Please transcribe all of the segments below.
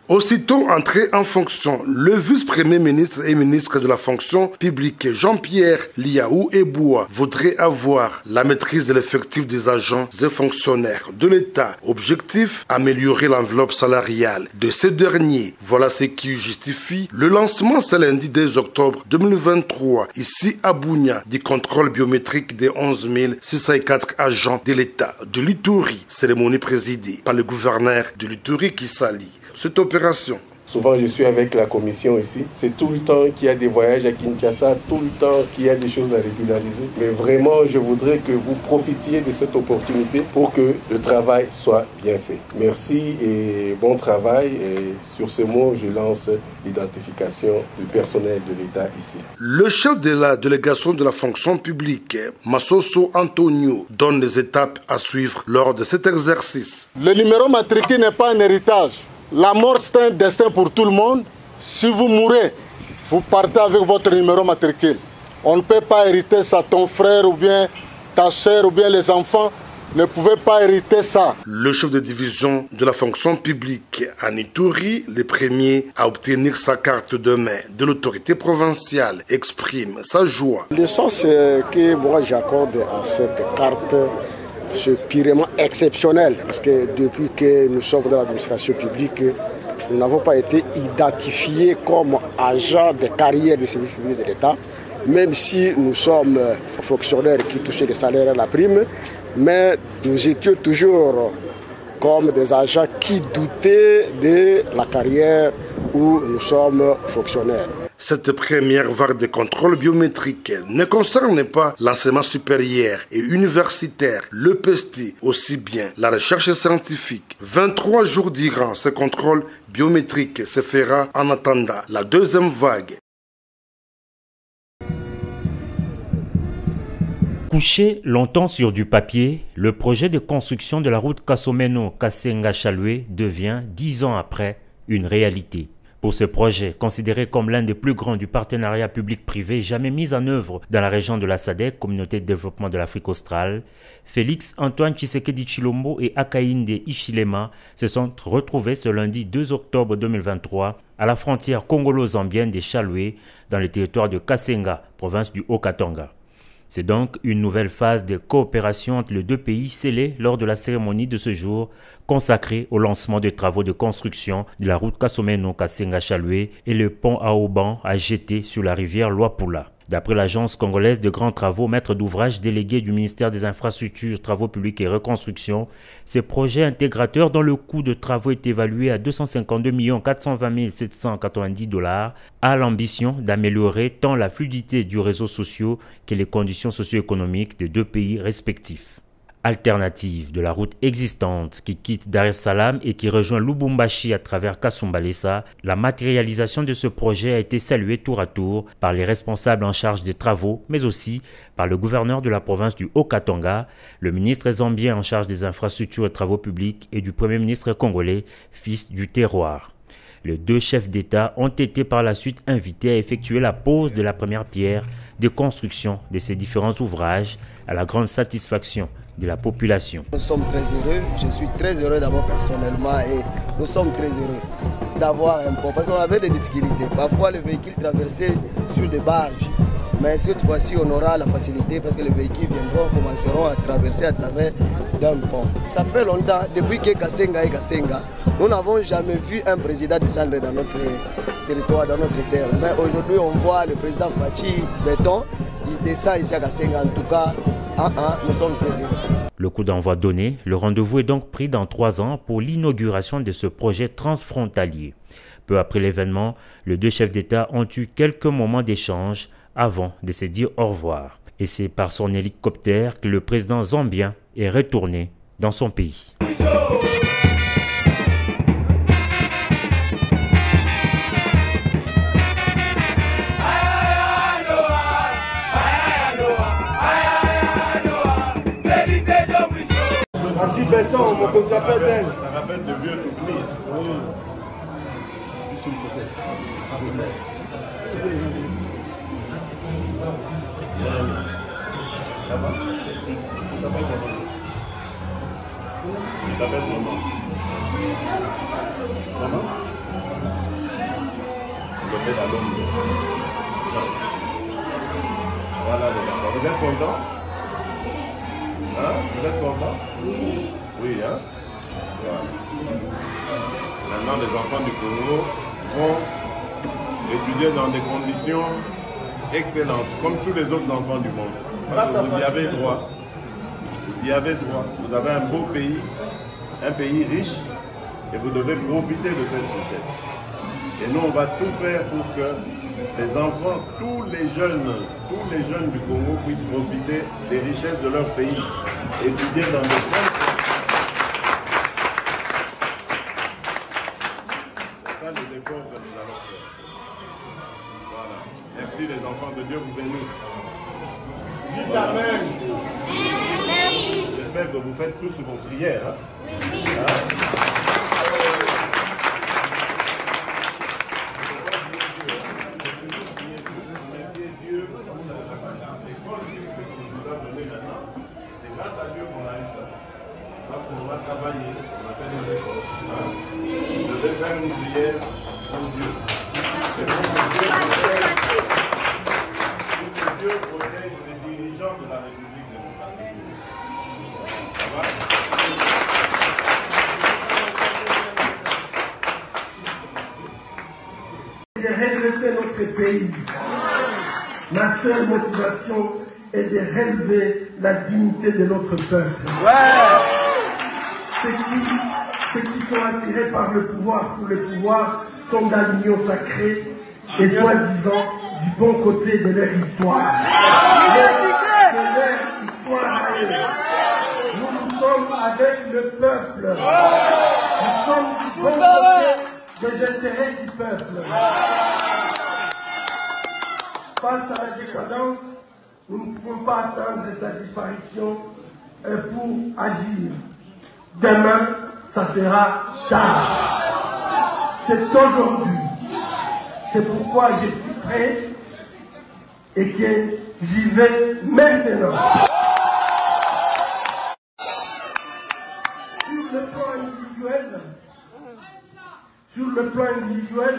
Aussitôt entré en fonction, le vice-premier ministre et ministre de la fonction publique Jean-Pierre Liaou Eboua voudrait avoir la maîtrise de l'effectif des agents et fonctionnaires de l'État. Objectif, améliorer l'enveloppe salariale de ces derniers. Voilà ce qui justifie le lancement ce lundi 2 octobre 2023, ici à Bunia, du contrôle biométrique des 11 604 agents de l'État de l'Ituri. Cérémonie présidée par le gouverneur de l'Ituri qui s'allie cette opération. Souvent, je suis avec la commission ici. C'est tout le temps qu'il y a des voyages à Kinshasa, tout le temps qu'il y a des choses à régulariser. Mais vraiment, je voudrais que vous profitiez de cette opportunité pour que le travail soit bien fait. Merci et bon travail. Et sur ce mot, je lance l'identification du personnel de l'État ici. Le chef de la délégation de la fonction publique, Massoso Antonio, donne les étapes à suivre lors de cet exercice. Le numéro matricule n'est pas un héritage. La mort, c'est un destin pour tout le monde. Si vous mourrez, vous partez avec votre numéro matricule. On ne peut pas hériter ça. Ton frère ou bien ta soeur ou bien les enfants ne pouvaient pas hériter ça. Le chef de division de la fonction publique à Ituri, le premier à obtenir sa carte de main de l'autorité provinciale, exprime sa joie. Le sens que moi j'accorde à cette carte, c'est purement exceptionnel parce que depuis que nous sommes dans l'administration publique, nous n'avons pas été identifiés comme agents de carrière du service public de l'État, même si nous sommes fonctionnaires qui touchaient des salaires à la prime, mais nous étions toujours comme des agents qui doutaient de la carrière où nous sommes fonctionnaires. Cette première vague de contrôle biométrique ne concerne pas l'enseignement supérieur et universitaire, le PESTI, aussi bien la recherche scientifique. 23 jours durant ce contrôle biométrique se fera en attendant la deuxième vague. Couché longtemps sur du papier, le projet de construction de la route Kasomeno-Kasenga-Chalwe devient, 10 ans après, une réalité. Pour ce projet, considéré comme l'un des plus grands du partenariat public-privé jamais mis en œuvre dans la région de la SADC, Communauté de développement de l'Afrique australe, Félix Antoine Tshisekedi Tshilombo et Hakainde Hichilema se sont retrouvés ce lundi 2 octobre 2023 à la frontière congolo-zambienne des Chalwe, dans le territoire de Kasenga, province du Haut-Katanga. C'est donc une nouvelle phase de coopération entre les deux pays scellée lors de la cérémonie de ce jour consacrée au lancement des travaux de construction de la route Kasomeno-Kasenga-Chalwe et le pont à Auban à jeter sur la rivière Luapula. D'après l'agence congolaise de grands travaux, maître d'ouvrage délégué du ministère des Infrastructures, Travaux publics et Reconstruction, ces projets intégrateurs dont le coût de travaux est évalué à 252 420 790 $, a l'ambition d'améliorer tant la fluidité du réseau social que les conditions socio-économiques des deux pays respectifs. Alternative de la route existante qui quitte Dar es Salaam et qui rejoint Lubumbashi à travers Kasumbalesa, la matérialisation de ce projet a été saluée tour à tour par les responsables en charge des travaux, mais aussi par le gouverneur de la province du Haut-Katanga, le ministre zambien en charge des infrastructures et travaux publics et du premier ministre congolais, fils du terroir. Les deux chefs d'État ont été par la suite invités à effectuer la pose de la première pierre de construction de ces différents ouvrages à la grande satisfaction de la population. Nous sommes très heureux, je suis très heureux d'abord personnellement et nous sommes très heureux d'avoir un pont parce qu'on avait des difficultés. Parfois les véhicules traversaient sur des barges, mais cette fois-ci on aura la facilité parce que les véhicules commenceront à traverser à travers d'un pont. Ça fait longtemps, depuis que Kasenga et Kasenga, nous n'avons jamais vu un président descendre dans notre territoire, dans notre terre. Mais aujourd'hui on voit le président Fachi Béton, il descend ici à Kasenga. En tout cas, nous sommes très heureux. Le coup d'envoi donné, le rendez-vous est donc pris dans 3 ans pour l'inauguration de ce projet transfrontalier. Peu après l'événement, les deux chefs d'État ont eu quelques moments d'échange avant de se dire au revoir. Et c'est par son hélicoptère que le président zambien est retourné dans son pays. Béton, on s'appelle elle. Ça rappelle de vieux souvenirs. Oui. Il s'appelle maman. Maman? Le fait à l'homme. Voilà les enfants. Vous êtes contents? Hein? Vous êtes contents? Oui. Oui, hein? Voilà. Maintenant, les enfants du Congo vont étudier dans des conditions excellentes, comme tous les autres enfants du monde. Vous y avez droit. Vous y avez droit. Vous avez un beau pays, un pays riche, et vous devez profiter de cette richesse. Et nous, on va tout faire pour que les enfants, tous les jeunes du Congo puissent profiter des richesses de leur pays, étudier dans des centres. C'est ça les efforts que nous allons faire. Voilà. Merci les enfants de Dieu, vous bénisse. Dites Amen. J'espère que vous faites tous vos prières. Hein? Oui. Hein? C'est grâce à Dieu qu'on a eu ça. Parce qu'on a travaillé, on a fait des efforts. Hein? Je vais faire une prière pour Dieu. C'est pour que Dieu protège les dirigeants de la République démocratique. Ça va? De redresser notre pays. Ma seule motivation est de relever la dignité de notre peuple. Ceux qui sont attirés par le pouvoir pour le pouvoir sont dans l'union sacrée et soi-disant du bon côté de leur histoire. De leur histoire à eux. Nous sommes avec le peuple. Nous sommes du bon côté des intérêts du peuple. Face à la décadence, nous ne pouvons pas attendre sa disparition pour agir. Demain, ça sera tard. C'est aujourd'hui. C'est pourquoi je suis prêt et que j'y vais maintenant. Sur le plan individuel,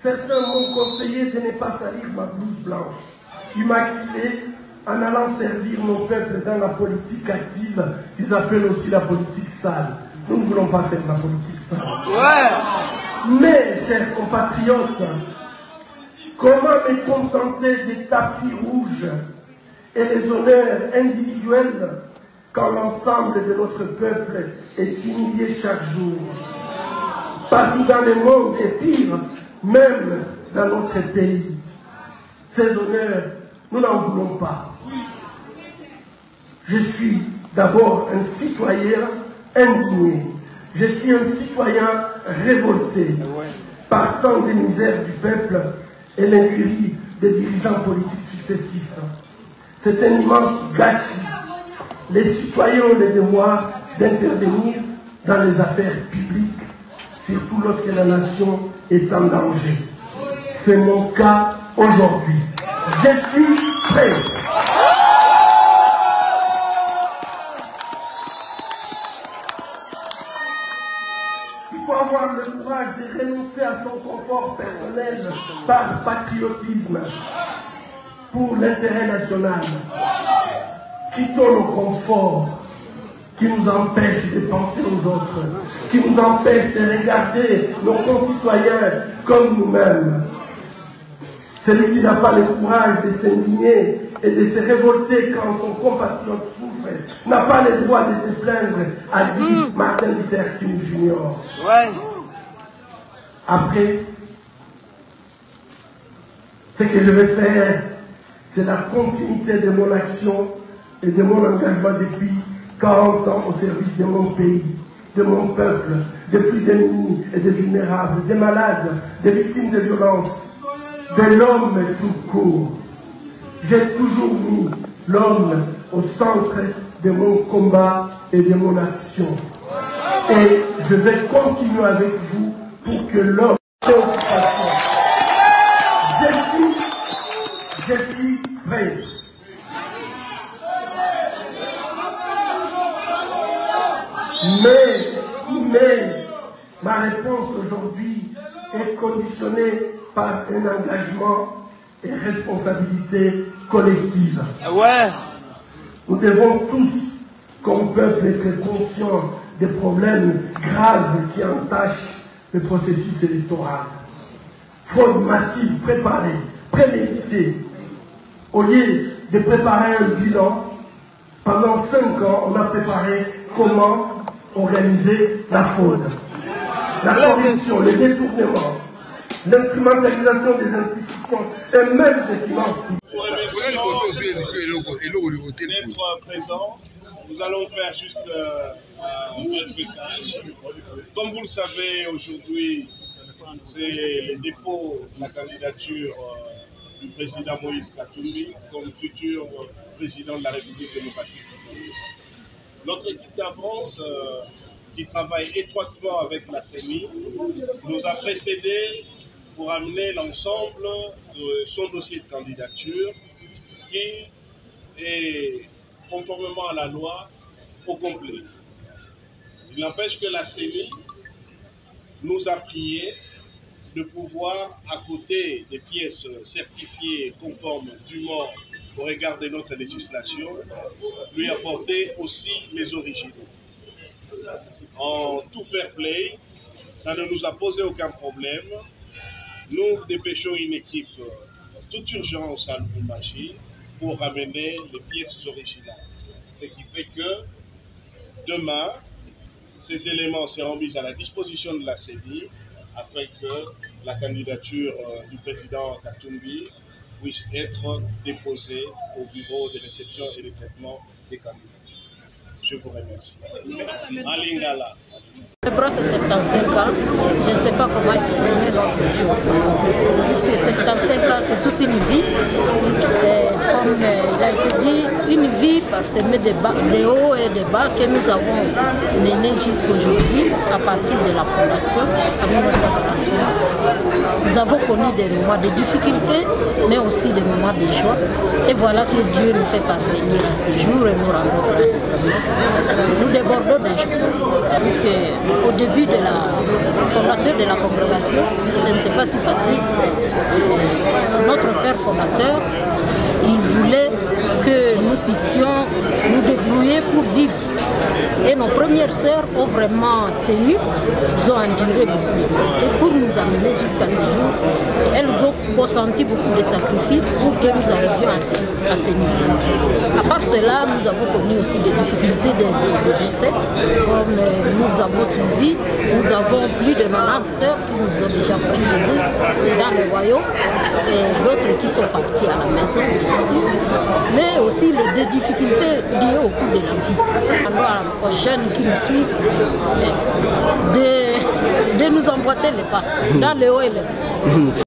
certains m'ont conseillé de ne pas salir ma blouse blanche, immaculée, en allant servir mon peuple dans la politique active, qu'ils appellent aussi la politique sale. Nous ne voulons pas faire la politique sale. Mais, chers compatriotes, comment me contenter des tapis rouges et les honneurs individuels quand l'ensemble de notre peuple est humilié chaque jour? Partout dans le monde et pire, même dans notre pays. Ces honneurs, nous n'en voulons pas. Je suis d'abord un citoyen indigné. Je suis un citoyen révolté par tant de misères du peuple et l'incurie des dirigeants politiques successifs. C'est un immense gâchis. Les citoyens ont le devoir d'intervenir dans les affaires publiques, surtout lorsque la nation est en danger. C'est mon cas aujourd'hui. Je suis prêt. Il faut avoir le courage de renoncer à son confort personnel par patriotisme pour l'intérêt national. Quittons le confort qui nous empêche de penser aux autres, qui nous empêche de regarder nos concitoyens comme nous-mêmes. Celui qui n'a pas le courage de s'indigner et de se révolter quand son compatriote souffre n'a pas le droit de se plaindre, a dit Martin Luther King Jr. Après, ce que je vais faire, c'est la continuité de mon action et de mon engagement depuis 40 ans au service de mon pays, de mon peuple, des plus démunis et des vulnérables, des malades, des victimes de violences, de l'homme tout court. J'ai toujours mis l'homme au centre de mon combat et de mon action. Et je vais continuer avec vous pour que l'homme je suis prêt. Mais ma réponse aujourd'hui est conditionné par un engagement et responsabilité collective. Ouais. Nous devons tous, comme peuple, être conscients des problèmes graves qui entachent le processus électoral. Fraude massive, préparée, préméditée. Au lieu de préparer un bilan, pendant 5 ans, on a préparé comment organiser la fraude. La corruption, le détournement, l'instrumentalisation des institutions et même des finances. D'être présent, nous allons faire juste un message. Comme vous le savez, aujourd'hui, c'est le dépôt de la candidature du président Moïse Katumbi comme futur président de la République démocratique du Congo. Notre équipe d'avance, qui travaille étroitement avec la CENI, nous a précédés pour amener l'ensemble de son dossier de candidature qui est, conformément à la loi, au complet. Il n'empêche que la CENI nous a prié de pouvoir, à côté des pièces certifiées conformes dûment au regard de notre législation, lui apporter aussi les originaux. En tout fair play, ça ne nous a posé aucun problème. Nous dépêchons une équipe toute urgence à Lubumbashi pour ramener les pièces originales. Ce qui fait que demain, ces éléments seront mis à la disposition de la CENI afin que la candidature du président Katumbi puisse être déposée au bureau de réception et de traitement des candidatures. Je vous remercie. Alingala. Le bras, c'est 75 ans. Je ne sais pas comment exprimer notre jour. Puisque 75 ans, c'est toute une vie. Et comme il a été dit, une vie parsemée de hauts et de bas que nous avons mené jusqu'aujourd'hui à partir de la fondation en 1948. Nous avons connu des moments de difficultés, mais aussi des moments de joie. Et voilà que Dieu nous fait parvenir à ce jour et nous rendons grâce. Nous débordons de joie. Puisque au début de la fondation de la congrégation, ce n'était pas si facile. Et notre père fondateur, il voulait que nous puissions nous débrouiller pour vivre. Et nos premières sœurs ont vraiment tenu, ils ont enduré beaucoup. Et pour nous amener jusqu'à ce jour, elles ont consenti beaucoup de sacrifices pour que nous arrivions à ce niveau. À part cela, nous avons connu aussi des difficultés de décès. Comme nous avons suivi, nous avons plus de 90 sœurs qui nous ont déjà précédés dans le royaume et d'autres qui sont partis à la maison, bien sûr. Mais aussi les difficultés liées au coût de la vie. Aux jeunes qui nous suivent, de nous emboîter les pas dans le haut et le bas.